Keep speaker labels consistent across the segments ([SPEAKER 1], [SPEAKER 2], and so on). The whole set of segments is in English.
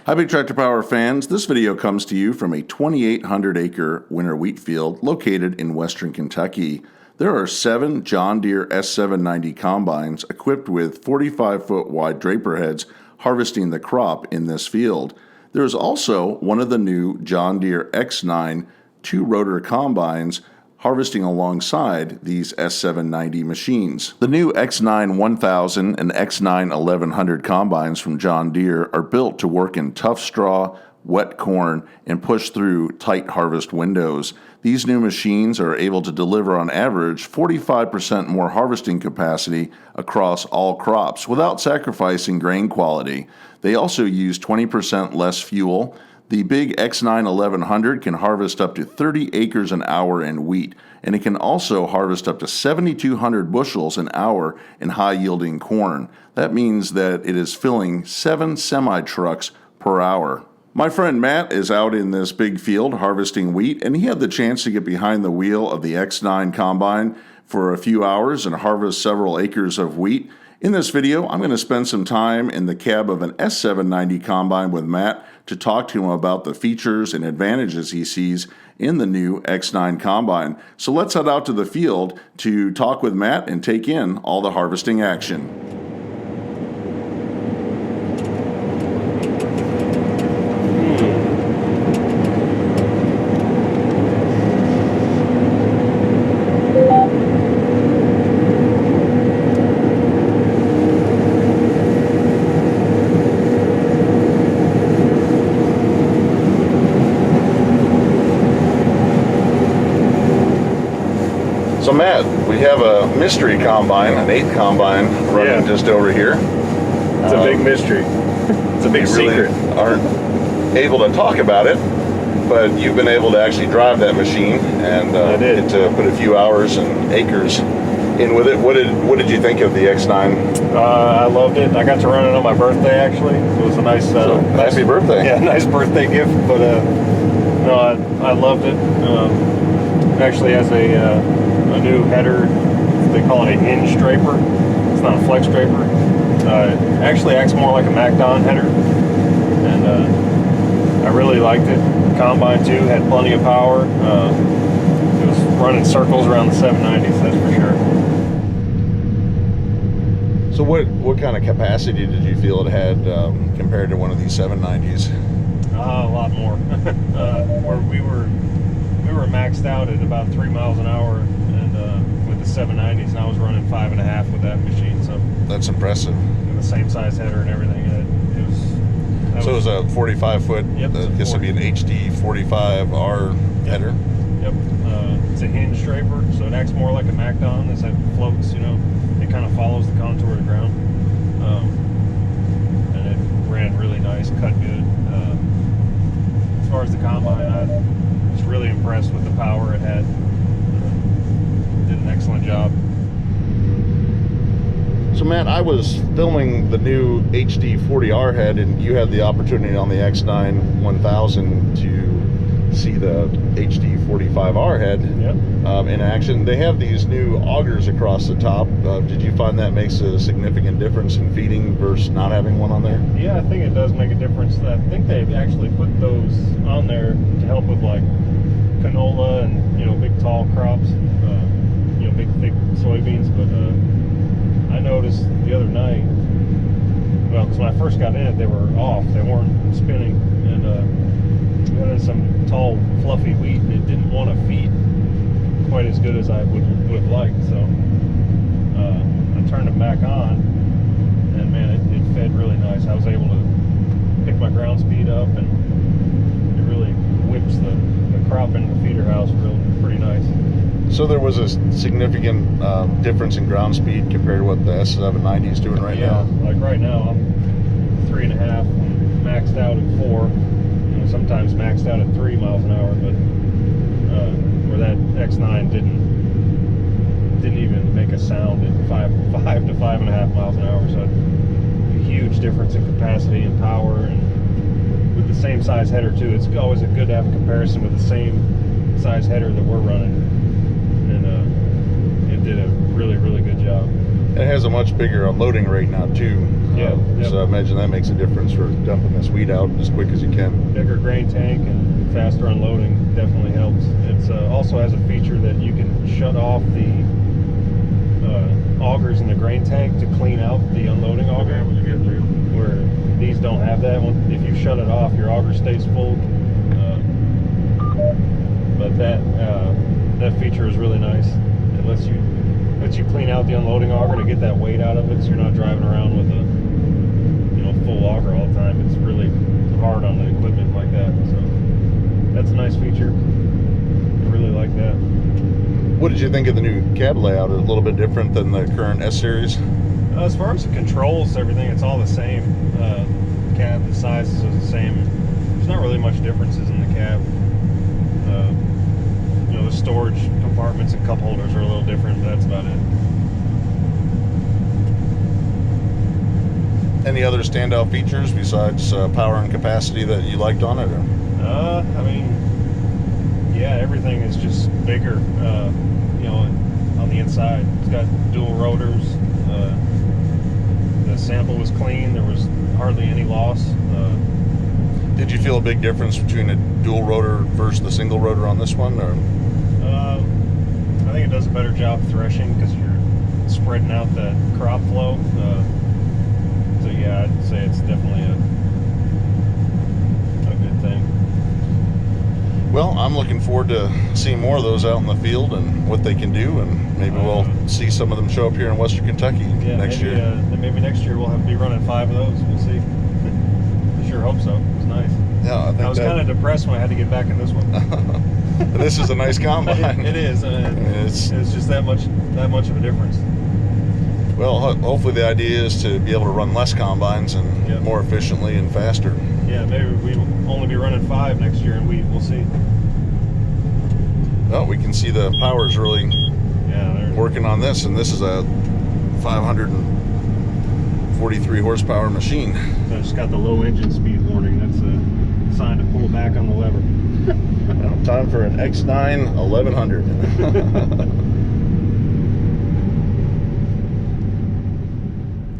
[SPEAKER 1] Hi Big Tractor Power fans, this video comes to you from a 2,800 acre winter wheat field located in western Kentucky. There are 7 John Deere S790 combines equipped with 45-foot wide draper heads harvesting the crop in this field. There is also one of the new John Deere X9 two-rotor combines harvesting alongside these S790 machines. The new X9 1000 and X9 1100 combines from John Deere are built to work in tough straw, wet corn, and push through tight harvest windows. These new machines are able to deliver on average 45% more harvesting capacity across all crops without sacrificing grain quality. They also use 20% less fuel. The big X9 1100 can harvest up to 30 acres an hour in wheat, and it can also harvest up to 7,200 bushels an hour in high-yielding corn. That means that it is filling 7 semi-trucks per hour. My friend Matt is out in this big field harvesting wheat, and he had the chance to get behind the wheel of the X9 combine for a few hours and harvest several acres of wheat. In this video, I'm going to spend some time in the cab of an S790 combine with Matt to talk to him about the features and advantages he sees in the new X9 combine. So let's head out to the field to talk with Matt and take in all the harvesting action. So Matt, we have a mystery combine, an 8th combine running just over here.
[SPEAKER 2] It's a big mystery. It's a big secret.
[SPEAKER 1] Really aren't able to talk about it, but you've been able to actually drive that machine and get to put a few hours and acres in with it. What did you think of the X9?
[SPEAKER 2] I loved it. I got to run it on my birthday actually. It was a nice
[SPEAKER 1] happy birthday.
[SPEAKER 2] Yeah, nice birthday gift. But no, I loved it. It actually has a new header. They call it a hinge draper. It's not a flex draper. It actually acts more like a MacDon header, and I really liked it. Combine too had plenty of power. It was running circles around the 790s, that's for sure.
[SPEAKER 1] So what kind of capacity did you feel it had compared to one of these 790s?
[SPEAKER 2] A lot more. Where we were maxed out at about 3 miles an hour, and with the 790s, and I was running 5.5 with that machine. So
[SPEAKER 1] that's impressive.
[SPEAKER 2] And the same size header and everything. It was
[SPEAKER 1] a 45-foot.
[SPEAKER 2] Yep.
[SPEAKER 1] I guess it'd be an HD 45R header.
[SPEAKER 2] Yep. It's a hinge draper, so it acts more like a MacDon as it floats. You know, it kind of follows the contour of the ground, and it ran really nice, cut good. As far as the combine, I was really impressed with the power it had. Did an excellent job.
[SPEAKER 1] So Matt, I was filming the new HD 40R head, and you had the opportunity on the X9 1000 to see the HD 45R head in action. They have these new augers across the top. Did you find that makes a significant difference in feeding versus not having one on there?
[SPEAKER 2] Yeah, I think it does make a difference. I think they've actually put those on there to help with like canola and big tall crops, big thick soybeans. But I noticed the other night, well, because when I first got in it, they were off. They weren't spinning, and we had some tall, fluffy wheat, and it didn't want to feed quite as good as I would have liked. So I turned them back on, and man, it fed really nice. I was able to pick my ground speed up, and it really whips the crop into the feeder house pretty nice.
[SPEAKER 1] So there was a significant difference in ground speed compared to what the S790 is doing right now?
[SPEAKER 2] Yeah, like right now I'm 3.5, maxed out at 4, sometimes maxed out at 3 miles an hour, but where that X9 didn't even make a sound at 5 to 5.5 miles an hour, so a huge difference in capacity and power, and with the same size header too. It's always a good to have a comparison with the same size header that we're running. And it did a really good job.
[SPEAKER 1] It has a much bigger unloading rate now too.
[SPEAKER 2] Yeah, yep.
[SPEAKER 1] So I imagine that makes a difference for dumping this wheat out as quick as you can.
[SPEAKER 2] Bigger grain tank and faster unloading definitely helps. It also has a feature that you can shut off the augers in the grain tank to clean out the unloading auger. Where these don't have that. If you shut it off, your auger stays full. But that feature is really nice. It lets you clean out the unloading auger to get that weight out of it, so you're not driving around with a full auger all the time. It's really hard on the equipment like that. So that's a nice feature. I really like that.
[SPEAKER 1] What did you think of the new cab layout? A little bit different than the current S series?
[SPEAKER 2] As far as the controls, everything, it's all the same. Cab, the sizes are the same. There's not really much differences in the cab. The storage compartments and cup holders are a little different, but that's about it.
[SPEAKER 1] Any other standout features besides power and capacity that you liked on it? Or?
[SPEAKER 2] I mean, yeah, everything is just bigger. On the inside, it's got dual rotors. The sample was clean. There was hardly any loss.
[SPEAKER 1] Did you feel a big difference between a dual rotor versus the single rotor on this one? Or?
[SPEAKER 2] I think it does a better job threshing because you're spreading out that crop flow. So yeah, I'd say it's definitely a good thing.
[SPEAKER 1] Well, I'm looking forward to seeing more of those out in the field and what they can do, and maybe we'll see some of them show up here in Western Kentucky next year.
[SPEAKER 2] Maybe next year we'll be running 5 of those. We'll see. I sure hope so. It's nice.
[SPEAKER 1] Yeah,
[SPEAKER 2] I was kind of depressed when I had to get back in this one.
[SPEAKER 1] This is a nice combine.
[SPEAKER 2] It is. It's just that much of a difference.
[SPEAKER 1] Well, hopefully the idea is to be able to run less combines and more efficiently and faster.
[SPEAKER 2] Yeah, maybe we'll only be running 5 next year, and we'll see.
[SPEAKER 1] Well, we can see the power's really working on this, and this is a 543 horsepower machine.
[SPEAKER 2] So it's got the low engine speed warning. That's a sign to pull back on the lever.
[SPEAKER 1] Now, time for an X9 1100.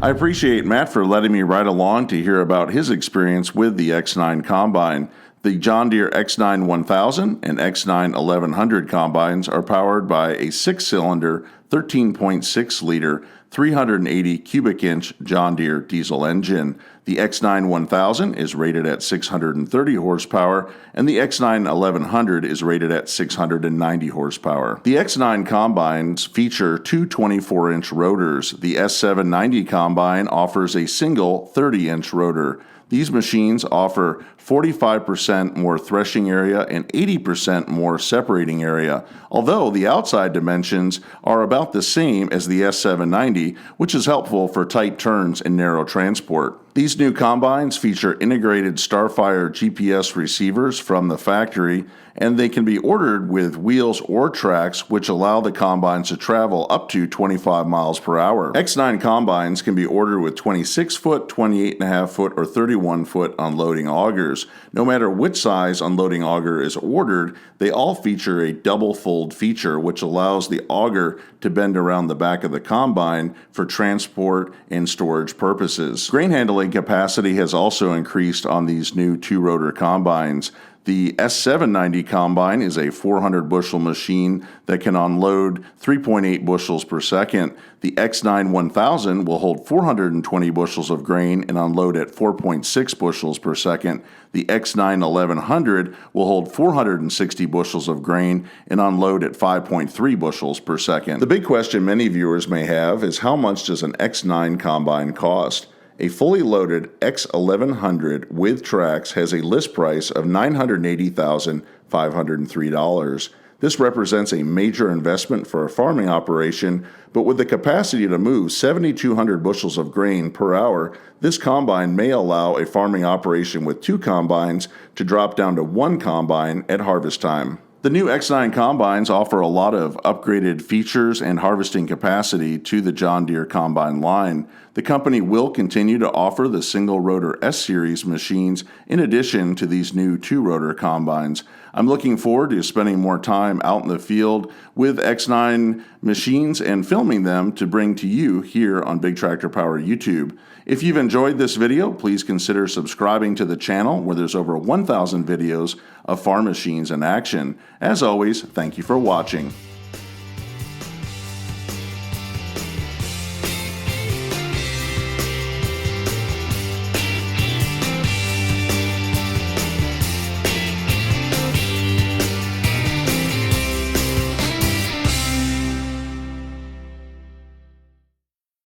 [SPEAKER 1] I appreciate Matt for letting me ride along to hear about his experience with the X9 Combine. The John Deere X9 1000 and X9 1100 combines are powered by a 6-cylinder, 13.6-liter, 380 cubic inch John Deere diesel engine. The X9 1000 is rated at 630 horsepower, and the X9 1100 is rated at 690 horsepower. The X9 combines feature two 24-inch rotors. The S790 combine offers a single 30-inch rotor. These machines offer 45% more threshing area and 80% more separating area, although the outside dimensions are about the same as the S790, which is helpful for tight turns and narrow transport. These new combines feature integrated Starfire GPS receivers from the factory, and they can be ordered with wheels or tracks, which allow the combines to travel up to 25 miles per hour. X9 combines can be ordered with 26-foot, 28.5-foot, or 31-foot unloading augers. No matter which size unloading auger is ordered, they all feature a double fold feature, which allows the auger to bend around the back of the combine for transport and storage purposes. Grain handling capacity has also increased on these new 2-rotor combines. The S790 combine is a 400 bushel machine that can unload 3.8 bushels per second. The X9 1000 will hold 420 bushels of grain and unload at 4.6 bushels per second. The X9 1100 will hold 460 bushels of grain and unload at 5.3 bushels per second. The big question many viewers may have is, how much does an X9 combine cost? A fully loaded X1100 with tracks has a list price of $980,503. This represents a major investment for a farming operation, but with the capacity to move 7,200 bushels of grain per hour, this combine may allow a farming operation with 2 combines to drop down to 1 combine at harvest time. The new X9 Combines offer a lot of upgraded features and harvesting capacity to the John Deere Combine line. The company will continue to offer the single rotor S-Series machines in addition to these new two-rotor combines. I'm looking forward to spending more time out in the field with X9 machines and filming them to bring to you here on Big Tractor Power YouTube. If you've enjoyed this video, please consider subscribing to the channel where there's over 1,000 videos of farm machines in action. As always, thank you for watching.